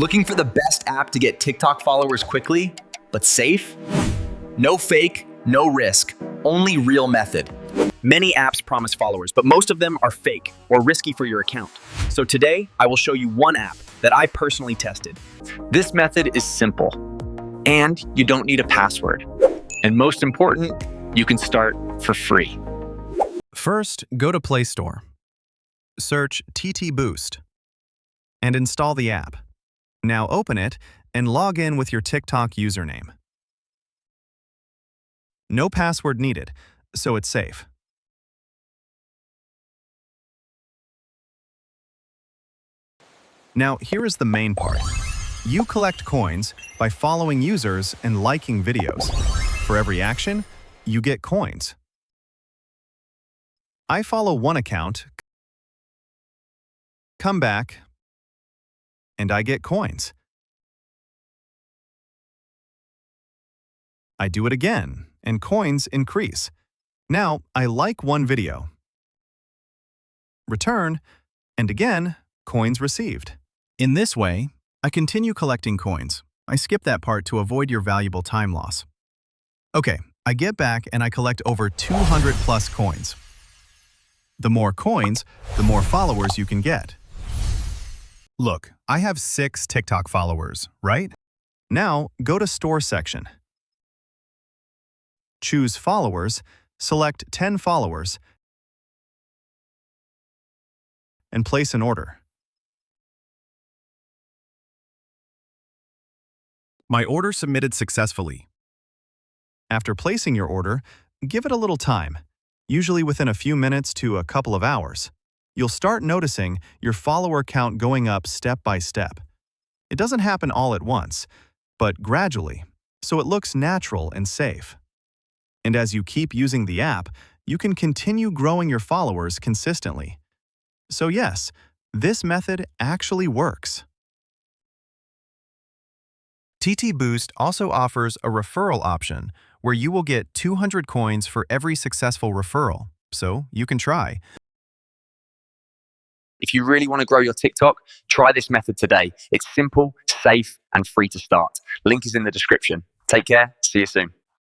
Looking for the best app to get TikTok followers quickly, but safe? No fake, no risk, only real method. Many apps promise followers, but most of them are fake or risky for your account. So today, I will show you one app that I personally tested. This method is simple, and you don't need a password. And most important, you can start for free. First, go to Play Store. Search TTBoost and install the app. Now open it and log in with your TikTok username. No password needed, so it's safe. Now, here is the main part. You collect coins by following users and liking videos. For every action, you get coins. I follow one account, come back, and I get coins. I do it again, and coins increase. Now, I like one video. Return, and again, coins received. In this way, I continue collecting coins. I skip that part to avoid your valuable time loss. Okay, I get back and I collect over 200 plus coins. The more coins, the more followers you can get. Look, I have 6 TikTok followers, right? Now, go to Store section. Choose Followers, select 10 followers, and place an order. My order submitted successfully. After placing your order, give it a little time, usually within a few minutes to a couple of hours. You'll start noticing your follower count going up step by step. It doesn't happen all at once, but gradually, so it looks natural and safe. And as you keep using the app, you can continue growing your followers consistently. So yes, this method actually works. TTBoost also offers a referral option where you will get 200 coins for every successful referral, so you can try. If you really want to grow your TikTok, try this method today. It's simple, safe, and free to start. Link is in the description. Take care. See you soon.